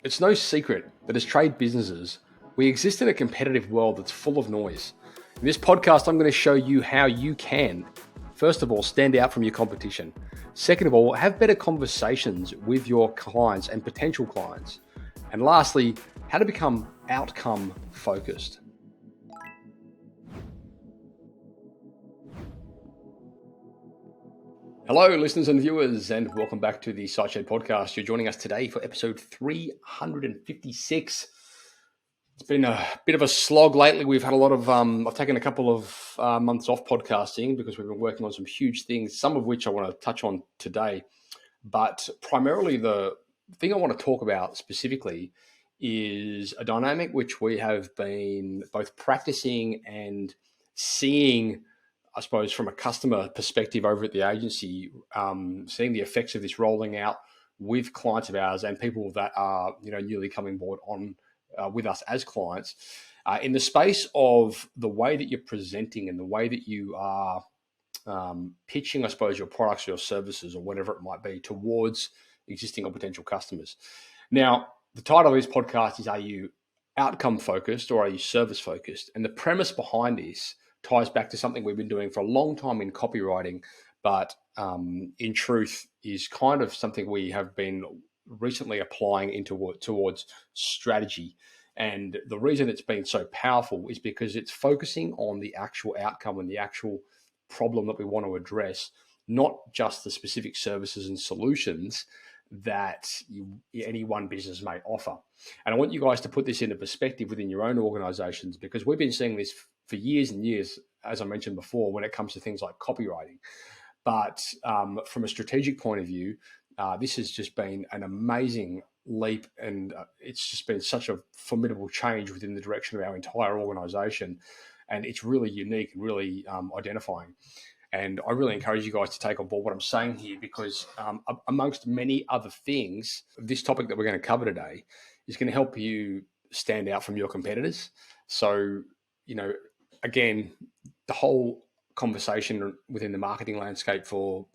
It's no secret that as trade businesses, we exist in a competitive world that's full of noise. In this podcast, I'm going to show you how you can, first of all, stand out from your competition. Second of all, have better conversations with your clients and potential clients. And lastly, how to become outcome focused. Hello, listeners and viewers, and welcome back to the SiteShed podcast. You're joining us today for episode 356. It's been a bit of a slog lately. We've had a lot of, I've taken a couple of months off podcasting because we've been working on some huge things, some of which I want to touch on today. But primarily the thing I want to talk about specifically is a dynamic which we have been both practicing and seeing, I suppose, from a customer perspective over at the agency, seeing the effects of this rolling out with clients of ours and people that are, newly coming board on with us as clients, in the space of the way that you're presenting and the way that you are pitching, I suppose, your products or your services or whatever it might be towards existing or potential customers. Now, the title of this podcast is, are you outcome focused or are you service focused? And the premise behind this ties back to something we've been doing for a long time in copywriting, but in truth is kind of something we have been recently applying towards strategy. And the reason it's been so powerful is because it's focusing on the actual outcome and the actual problem that we want to address, not just the specific services and solutions that any one business may offer. And I want you guys to put this into perspective within your own organizations, because we've been seeing this for years and years, as I mentioned before, when it comes to things like copywriting. But from a strategic point of view, this has just been an amazing leap, and it's just been such a formidable change within the direction of our entire organization. And it's really unique and really identifying. And I really encourage you guys to take on board what I'm saying here, because amongst many other things, this topic that we're going to cover today is going to help you stand out from your competitors. So, again, the whole conversation within the marketing landscape for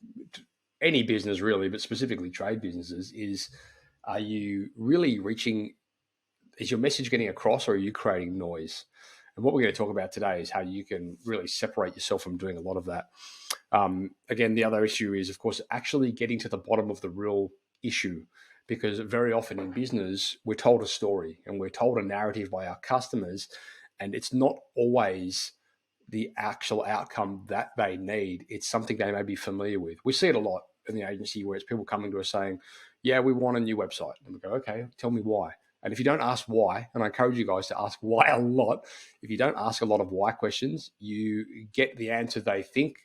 any business really, but specifically trade businesses, is, are you really reaching, is your message getting across, or are you creating noise? And what we're going to talk about today is how you can really separate yourself from doing a lot of that. Again, the other issue is, of course, actually getting to the bottom of the real issue, because very often in business, we're told a story and we're told a narrative by our customers, and it's not always the actual outcome that they need. It's something they may be familiar with. We see it a lot in the agency where it's people coming to us saying, yeah, we want a new website. And we go, okay, tell me why. And if you don't ask why, and I encourage you guys to ask why a lot, if you don't ask a lot of why questions, you get the answer they think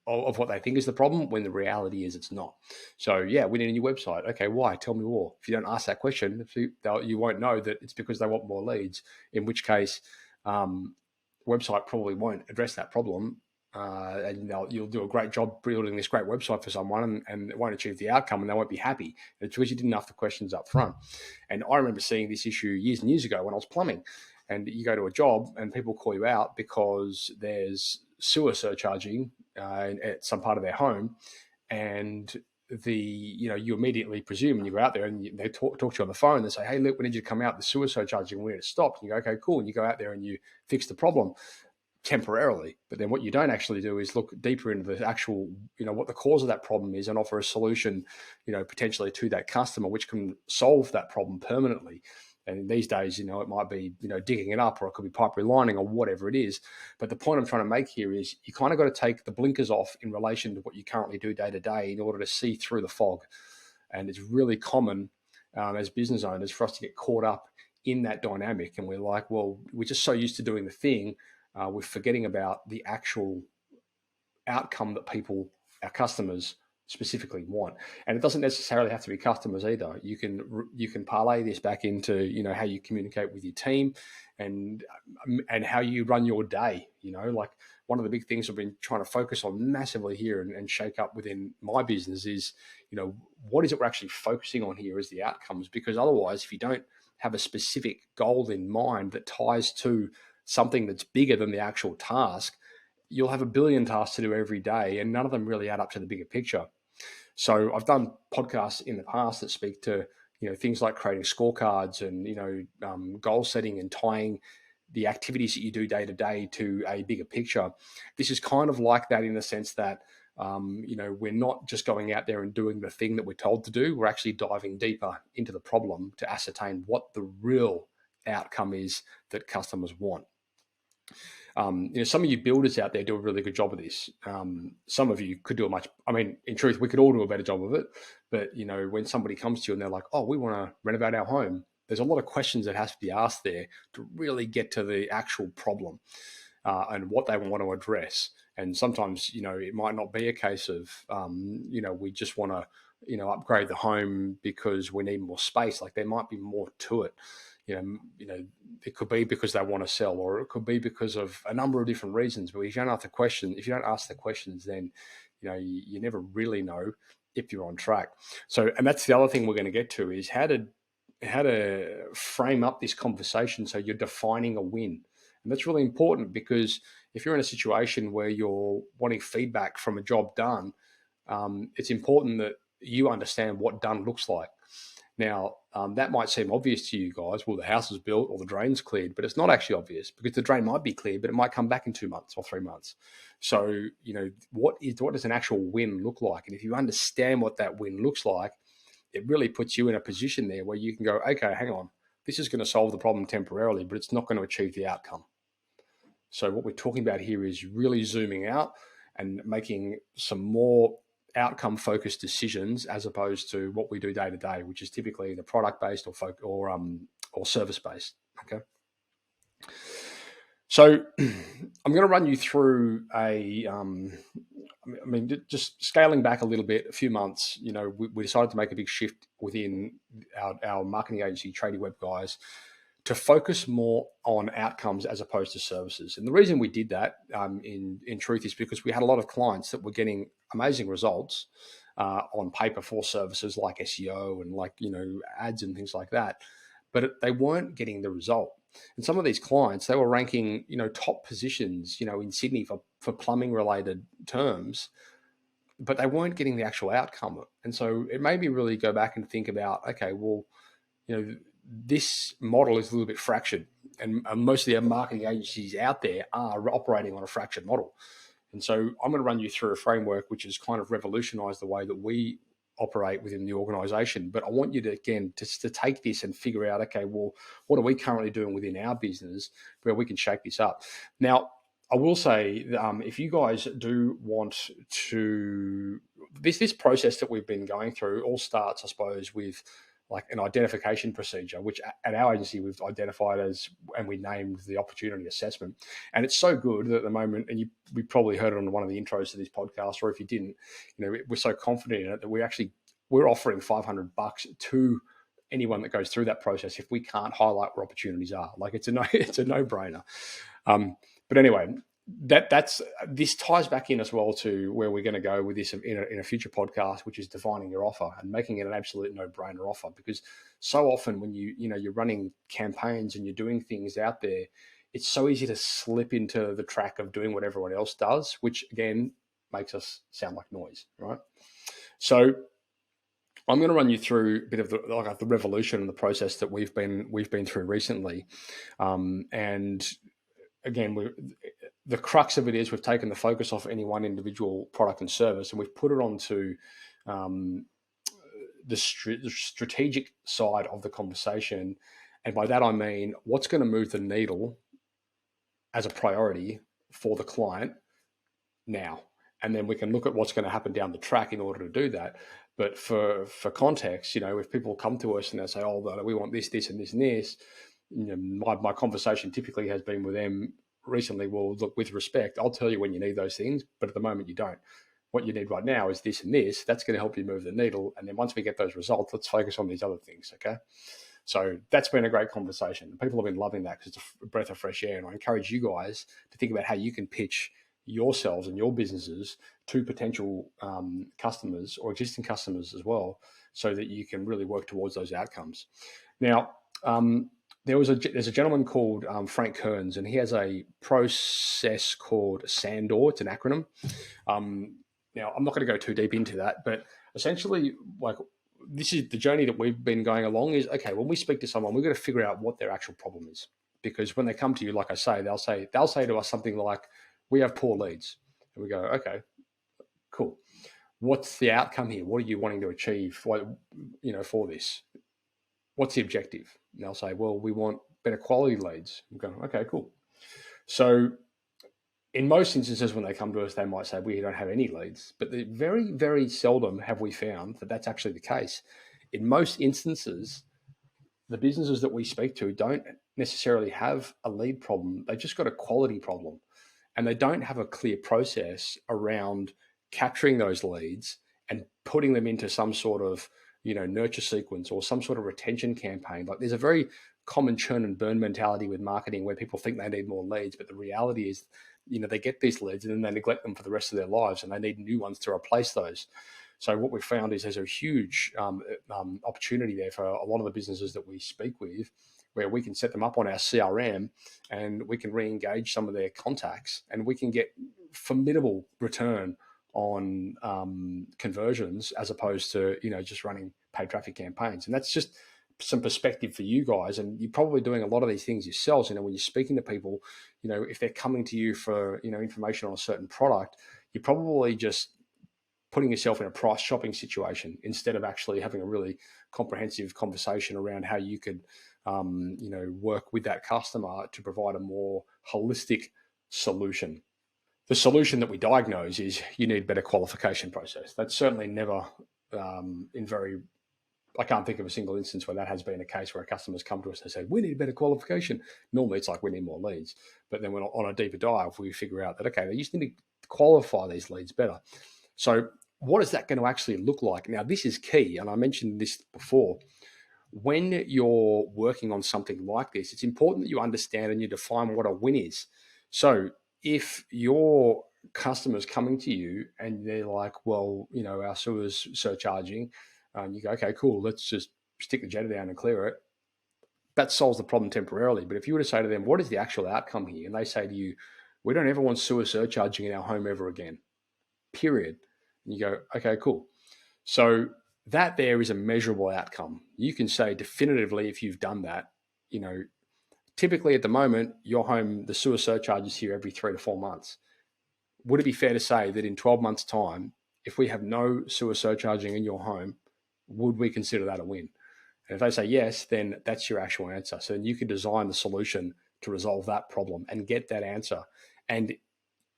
of what they think is the problem, when the reality is it's not. So yeah, we need a new website. Okay, why? Tell me more. If you don't ask that question, you won't know that it's because they want more leads, in which case website probably won't address that problem. And you'll do a great job building this great website for someone, and it won't achieve the outcome, and they won't be happy. It's because you didn't ask the questions up front. And I remember seeing this issue years and years ago when I was plumbing. And you go to a job and people call you out because there's sewer surcharging at some part of their home, and you immediately presume, and you go out there and they talk to you on the phone. They say, hey, look, we need you to come out. The sewer surcharging, we need to stop. And you go, okay, cool. And you go out there and you fix the problem temporarily. But then what you don't actually do is look deeper into the actual, what the cause of that problem is, and offer a solution, potentially to that customer, which can solve that problem permanently. And these days, it might be, digging it up, or it could be pipe relining, or whatever it is. But the point I'm trying to make here is you kind of got to take the blinkers off in relation to what you currently do day to day in order to see through the fog. And it's really common as business owners for us to get caught up in that dynamic. And we're like, well, we're just so used to doing the thing. We're forgetting about the actual outcome that our customers specifically want. And it doesn't necessarily have to be customers either. You can parlay this back into, how you communicate with your team and how you run your day. Like one of the big things I've been trying to focus on massively here and shake up within my business is, what is it we're actually focusing on here as the outcomes? Because otherwise, if you don't have a specific goal in mind that ties to something that's bigger than the actual task, you'll have a billion tasks to do every day, and none of them really add up to the bigger picture. So I've done podcasts in the past that speak to, things like creating scorecards and, goal setting and tying the activities that you do day to day to a bigger picture. This is kind of like that in the sense that, we're not just going out there and doing the thing that we're told to do. We're actually diving deeper into the problem to ascertain what the real outcome is that customers want. Some of you builders out there do a really good job of this. Some of you could do in truth, we could all do a better job of it. But, when somebody comes to you and they're like, oh, we want to renovate our home, there's a lot of questions that has to be asked there to really get to the actual problem and what they want to address. And sometimes, it might not be a case of, we just want to, upgrade the home because we need more space. Like, there might be more to it. It could be because they want to sell, or it could be because of a number of different reasons. But if you don't ask the questions, then, you never really know if you're on track. So, and that's the other thing we're going to get to is how to frame up this conversation so you're defining a win. And that's really important, because if you're in a situation where you're wanting feedback from a job done, it's important that you understand what done looks like. Now, that might seem obvious to you guys. Well, the house is built or the drain's cleared, but it's not actually obvious, because the drain might be cleared, but it might come back in 2 months or 3 months. So, what does an actual win look like? And if you understand what that win looks like, it really puts you in a position there where you can go, okay, hang on, this is going to solve the problem temporarily, but it's not going to achieve the outcome. So what we're talking about here is really zooming out and making some more outcome-focused decisions, as opposed to what we do day to day, which is typically either product-based or service-based. Okay. So I'm going to run you through just scaling back a little bit, a few months. We decided to make a big shift within our marketing agency, Tradies Web guys, to focus more on outcomes as opposed to services. And the reason we did that, in truth, is because we had a lot of clients that were getting amazing results on paper for services like SEO and ads and things like that, but they weren't getting the result. And some of these clients, they were ranking, top positions, in Sydney for plumbing related terms, but they weren't getting the actual outcome. And so it made me really go back and think about, okay, well, this model is a little bit fractured, and most of the marketing agencies out there are operating on a fractured model. And so I'm going to run you through a framework which has kind of revolutionized the way that we operate within the organization. But I want you to, again, to take this and figure out, okay, well, what are we currently doing within our business where we can shake this up? Now, I will say, if you guys do want to, this process that we've been going through all starts, I suppose, with like an identification procedure, which at our agency we've identified as, and we named the opportunity assessment. And it's so good that at the moment, and we probably heard it on one of the intros to this podcast, or if you didn't, we're so confident in it that we're offering $500 to anyone that goes through that process if we can't highlight where opportunities are. Like, it's a no-brainer. But anyway, this ties back in as well to where we're going to go with this in a future podcast, which is defining your offer and making it an absolute no-brainer offer. Because so often when you're running campaigns and you're doing things out there, it's so easy to slip into the track of doing what everyone else does, which again makes us sound like noise, right? So I'm going to run you through a bit of the revolution and the process that we've been through recently, and again, the crux of it is we've taken the focus off any one individual product and service, and we've put it onto the strategic side of the conversation. And by that, I mean, what's going to move the needle as a priority for the client now. And then we can look at what's going to happen down the track in order to do that. But for context, if people come to us and they say, oh, we want this, this, and this, and this, my conversation typically has been with them recently, well, look, with respect, I'll tell you when you need those things, but at the moment you don't. What you need right now is this and this. That's going to help you move the needle. And then once we get those results, let's focus on these other things, okay? So that's been a great conversation. People have been loving that because it's a breath of fresh air. And I encourage you guys to think about how you can pitch yourselves and your businesses to potential customers or existing customers as well, so that you can really work towards those outcomes. Now, there's a gentleman called Frank Kearns, and he has a process called SANDOR. It's an acronym. Now, I'm not going to go too deep into that, but essentially, like, this is the journey that we've been going along is, okay, when we speak to someone, we've got to figure out what their actual problem is. Because when they come to you, like I say, they'll say to us something like, we have poor leads. And we go, okay, cool. What's the outcome here? What are you wanting to achieve for this? What's the objective? And they'll say, well, we want better quality leads. We go, okay, cool. So in most instances, when they come to us, they might say, we don't have any leads. But very, very seldom have we found that that's actually the case. In most instances, the businesses that we speak to don't necessarily have a lead problem. They've just got a quality problem. And they don't have a clear process around capturing those leads and putting them into some sort of nurture sequence or some sort of retention campaign. Like, there's a very common churn and burn mentality with marketing where people think they need more leads, but the reality is, they get these leads and then they neglect them for the rest of their lives, and they need new ones to replace those. So what we've found is there's a huge opportunity there for a lot of the businesses that we speak with, where we can set them up on our CRM and we can re-engage some of their contacts, and we can get formidable return on conversions, as opposed to just running paid traffic campaigns. And that's just some perspective for you guys. And you're probably doing a lot of these things yourselves. When you're speaking to people, if they're coming to you for information on a certain product, you're probably just putting yourself in a price shopping situation instead of actually having a really comprehensive conversation around how you could work with that customer to provide a more holistic solution. The solution that we diagnose is you need better qualification process. That's certainly never I can't think of a single instance where that has been a case where a customer's come to us and say, we need better qualification. Normally it's like, we need more leads. But then when on a deeper dive, we figure out that, okay, they just need to qualify these leads better. So what is that going to actually look like? Now, this is key. And I mentioned this before. When you're working on something like this, it's important that you understand and you define what a win is. So if your customer's coming to you and they're like, well, our sewer's surcharging, you go, okay, cool, let's just stick the jetter down and clear it. That solves the problem temporarily. But if you were to say to them, what is the actual outcome here? And they say to you, we don't ever want sewer surcharging in our home ever again, period. And you go, okay, cool. So that there is a measurable outcome. You can say definitively, if you've done that, typically at the moment, your home, the sewer surcharge is here every 3 to 4 months. Would it be fair to say that in 12 months' time, if we have no sewer surcharging in your home, would we consider that a win? And if they say yes, then that's your actual answer. So then you can design the solution to resolve that problem and get that answer. And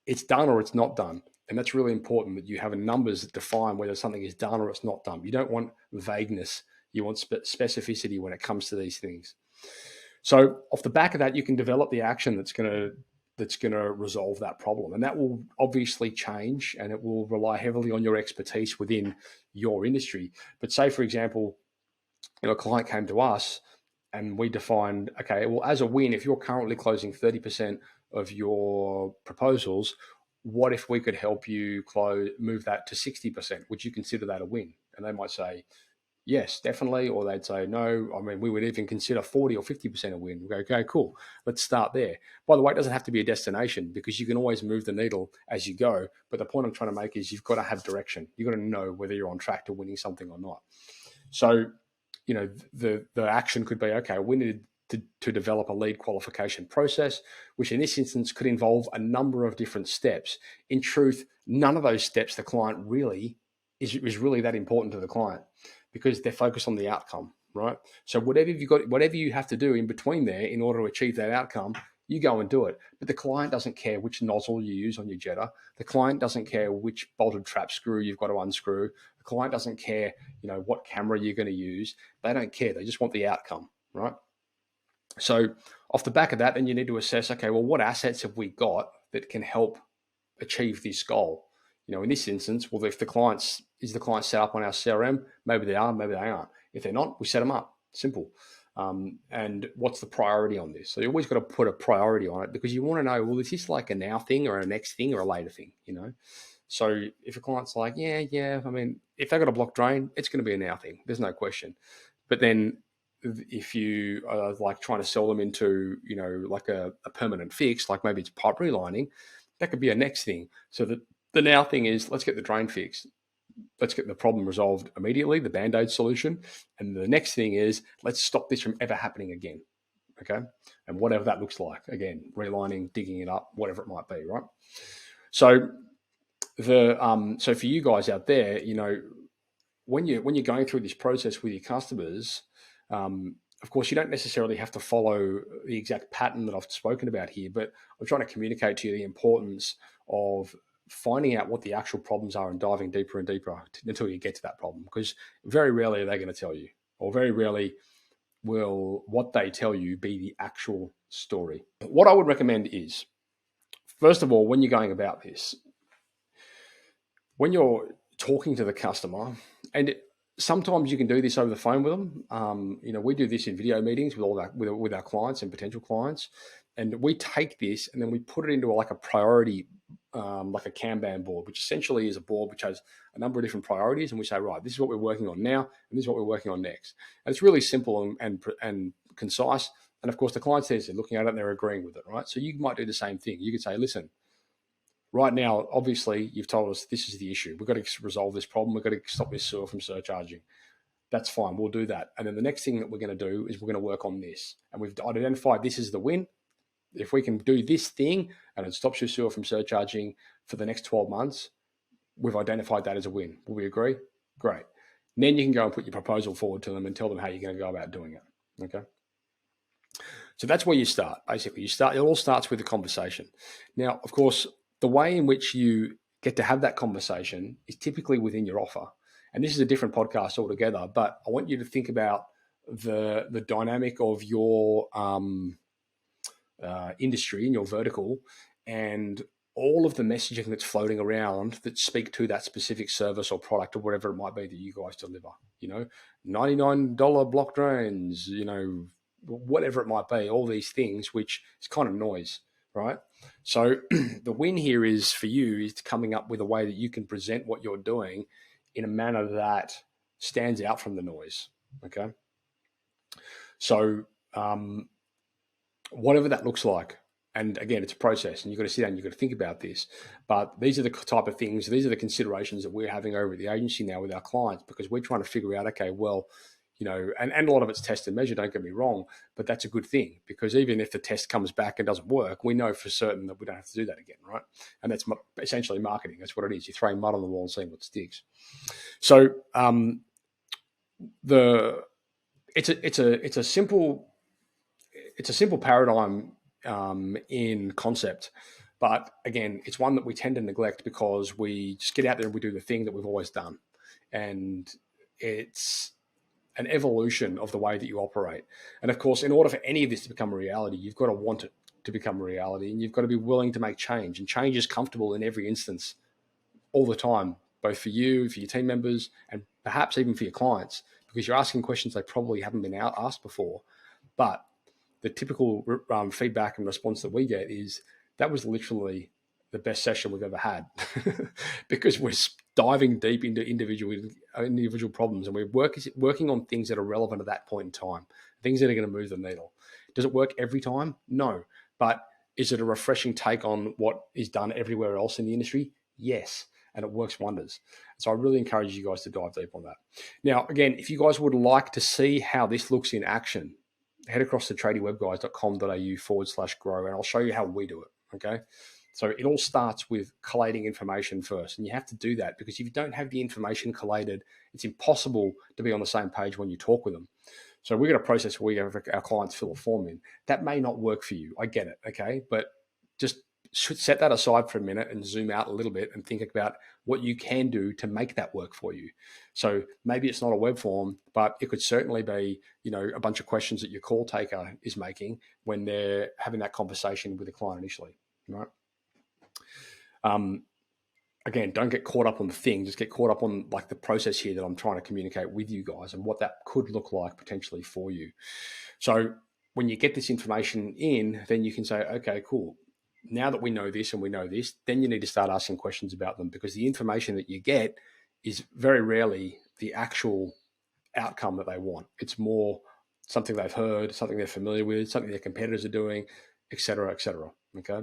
it's done or it's not done. And that's really important, that you have numbers that define whether something is done or it's not done. You don't want vagueness. You want specificity when it comes to these things. So off the back of that, you can develop the action that's going to resolve that problem. And that will obviously change, and it will rely heavily on your expertise within your industry. But say, for example, a client came to us and we defined, okay, well, as a win, if you're currently closing 30% of your proposals, what if we could help you move that to 60%? Would you consider that a win? And they might say, yes, definitely. Or they'd say, no, we would even consider 40 or 50% a win. We go, okay, cool. Let's start there. By the way, it doesn't have to be a destination, because you can always move the needle as you go. But the point I'm trying to make is you've got to have direction. You've got to know whether you're on track to winning something or not. So, the action could be, okay, we need to develop a lead qualification process, which in this instance could involve a number of different steps. In truth, none of those steps the client really is really that important to the client, because they're focused on the outcome, right? So whatever you have to do in between there in order to achieve that outcome, you go and do it. But the client doesn't care which nozzle you use on your jetter. The client doesn't care which bolted trap screw you've got to unscrew. The client doesn't care, what camera you're going to use. They don't care. They just want the outcome, right? So off the back of that, then you need to assess, okay, well, what assets have we got that can help achieve this goal? In this instance, well, if the client set up on our CRM, maybe they are, maybe they aren't. If they're not, we set them up. Simple. And what's the priority on this? So you always got to put a priority on it, because you want to know, well, is this like a now thing or a next thing or a later thing? So if a client's like, yeah, if they've got a block drain, it's going to be a now thing. There's no question. But then if you are like trying to sell them into, like a permanent fix, like maybe it's pipe relining, that could be a next thing. So that the now thing is, let's get the drain fixed. let's get the problem resolved immediately, the Band-Aid solution. And the next thing is, let's stop this from ever happening again. Okay. And whatever that looks like, again, relining, digging it up, whatever it might be, right? So so for you guys out there, when you're going through this process with your customers, of course, you don't necessarily have to follow the exact pattern that I've spoken about here, but I'm trying to communicate to you the importance of finding out what the actual problems are and diving deeper and deeper until you get to that problem. Because very rarely are they going to tell you, or very rarely will what they tell you be the actual story. What I would recommend is, first of all, when you're going about this, when you're talking to the customer, and sometimes you can do this over the phone with them. We do this in video meetings with our clients and potential clients, and we take this and then we put it into like a priority, like a Kanban board, which essentially is a board which has a number of different priorities, and we say, right, this is what we're working on now, and this is what we're working on next. And it's really simple and concise. And of course, the client says they're looking at it and they're agreeing with it, right? So you might do the same thing. You could say, listen, right now, obviously, you've told us this is the issue. We've got to resolve this problem. We've got to stop this sewer from surcharging. That's fine. We'll do that. And then the next thing that we're going to do is we're going to work on this. And we've identified this is the win. If we can do this thing and it stops your sewer from surcharging for the next 12 months, we've identified that as a win. Will we agree? Great. And then you can go and put your proposal forward to them and tell them how you're going to go about doing it. Okay. So that's where you start. Basically, it all starts with a conversation. Now, of course, the way in which you get to have that conversation is typically within your offer. And this is a different podcast altogether, but I want you to think about the dynamic of your industry and your vertical, and all of the messaging that's floating around that speak to that specific service or product or whatever it might be that you guys deliver. $99 block drains, whatever it might be, all these things, which is kind of noise, right? So the win here is for you is coming up with a way that you can present what you're doing in a manner that stands out from the noise. Okay. So whatever that looks like, and again, it's a process and you've got to sit down and you've got to think about this, but these are the type of things, these are the considerations that we're having over at the agency now with our clients, because we're trying to figure out, okay, well, and a lot of it's test and measure, don't get me wrong, but that's a good thing, because even if the test comes back and doesn't work, we know for certain that we don't have to do that again, right? And that's essentially marketing. That's what it is. You're throwing mud on the wall and seeing what sticks. So it's a simple paradigm in concept, but again, it's one that we tend to neglect because we just get out there and we do the thing that we've always done, and it's an evolution of the way that you operate. And of course, in order for any of this to become a reality, you've got to want it to become a reality, and you've got to be willing to make change. And change is comfortable in every instance, all the time, both for you, for your team members, and perhaps even for your clients, because you're asking questions they probably haven't been asked before. But the typical feedback and response that we get is, that was literally the best session we've ever had, because we're diving deep into individual problems, and we're working on things that are relevant at that point in time, things that are going to move the needle. Does it work every time? No. But is it a refreshing take on what is done everywhere else in the industry? Yes. And it works wonders. So I really encourage you guys to dive deep on that. Now, again, if you guys would like to see how this looks in action, head across to tradiewebguys.com.au/grow, and I'll show you how we do it. Okay. So it all starts with collating information first, and you have to do that, because if you don't have the information collated, it's impossible to be on the same page when you talk with them. So we've got a process where we have our clients fill a form in. That may not work for you. I get it. Okay. But just set that aside for a minute and zoom out a little bit and think about what you can do to make that work for you. So maybe it's not a web form, but it could certainly be, a bunch of questions that your call taker is making when they're having that conversation with the client initially, right? Again, don't get caught up on the thing. Just get caught up on like the process here that I'm trying to communicate with you guys and what that could look like potentially for you. So when you get this information in, then you can say, okay, cool. Now that we know this and we know this, then you need to start asking questions about them, because the information that you get is very rarely the actual outcome that they want. It's more something they've heard, something they're familiar with, something their competitors are doing, et cetera, et cetera. Okay.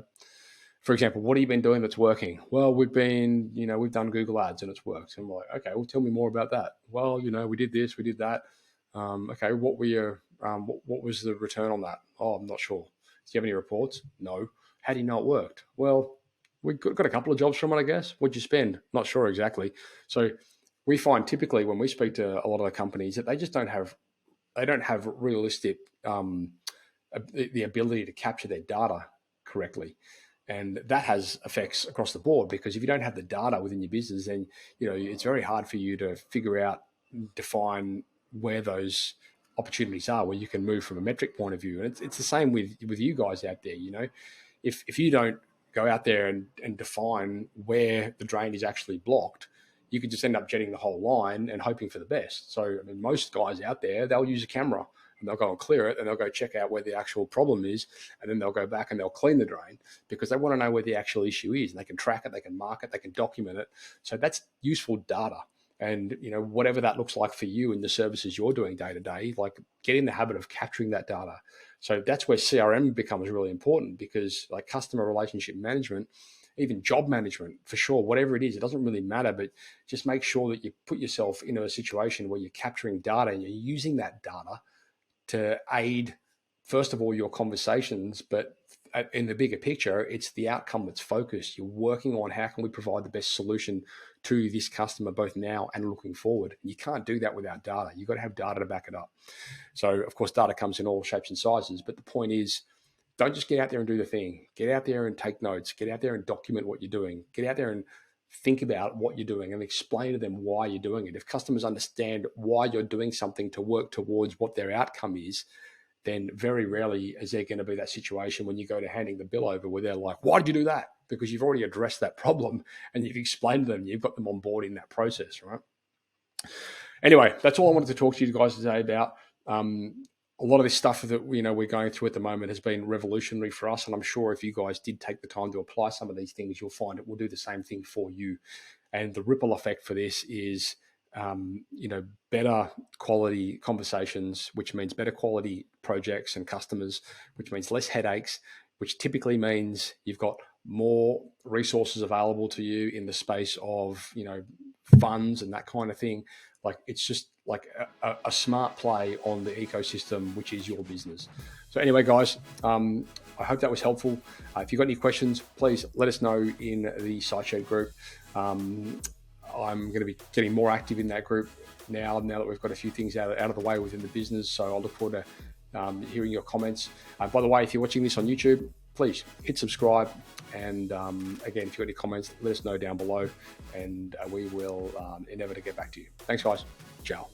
For example, what have you been doing that's working? Well, we've done Google Ads and it's worked. And I'm like, okay, well, tell me more about that. Well, we did this, we did that. Okay, what was the return on that? Oh, I'm not sure. Do you have any reports? No. How do you know it worked? Well, we got a couple of jobs from it, I guess. What'd you spend? Not sure exactly. So we find typically when we speak to a lot of the companies that they just don't have realistic the ability to capture their data correctly. And that has effects across the board, because if you don't have the data within your business, then it's very hard for you to figure out, define where those opportunities are, where you can move from a metric point of view. And it's the same with you guys out there. If you don't go out there and define where the drain is actually blocked, you could just end up jetting the whole line and hoping for the best. So, I mean, most guys out there, they'll use a camera and they'll go and clear it, and they'll go check out where the actual problem is, and then they'll go back and they'll clean the drain, because they want to know where the actual issue is, and they can track it, they can mark it, they can document it. So that's useful data. And whatever that looks like for you in the services you're doing day to day, like, get in the habit of capturing that data. So that's where CRM becomes really important, because like customer relationship management, even job management, for sure, whatever it is, it doesn't really matter, but just make sure that you put yourself into a situation where you're capturing data and you're using that data to aid, first of all, your conversations, but in the bigger picture, it's the outcome that's focused. You're working on how can we provide the best solution to this customer, both now and looking forward. You can't do that without data. You've got to have data to back it up. So, of course, data comes in all shapes and sizes, but the point is, don't just get out there and do the thing. Get out there and take notes. Get out there and document what you're doing. Get out there and think about what you're doing and explain to them why you're doing it. If customers understand why you're doing something to work towards what their outcome is, then very rarely is there going to be that situation when you go to handing the bill over where they're like, why did you do that? Because you've already addressed that problem and you've explained to them, you've got them on board in that process, right? Anyway, that's all I wanted to talk to you guys today about. A lot of this stuff that we're going through at the moment has been revolutionary for us, and I'm sure if you guys did take the time to apply some of these things, you'll find it will do the same thing for you. And the ripple effect for this is, better quality conversations, which means better quality projects and customers, which means less headaches, which typically means you've got more resources available to you in the space of funds and that kind of thing. Like, it's just like a smart play on the ecosystem, which is your business. So anyway, guys, I hope that was helpful. If you've got any questions, please let us know in the SiteShed group. I'm going to be getting more active in that group now that we've got a few things out of the way within the business. So I'll look forward to hearing your comments. By the way, if you're watching this on YouTube, please hit subscribe. And again, if you've got any comments, let us know down below, and we will endeavor to get back to you. Thanks, guys. Ciao.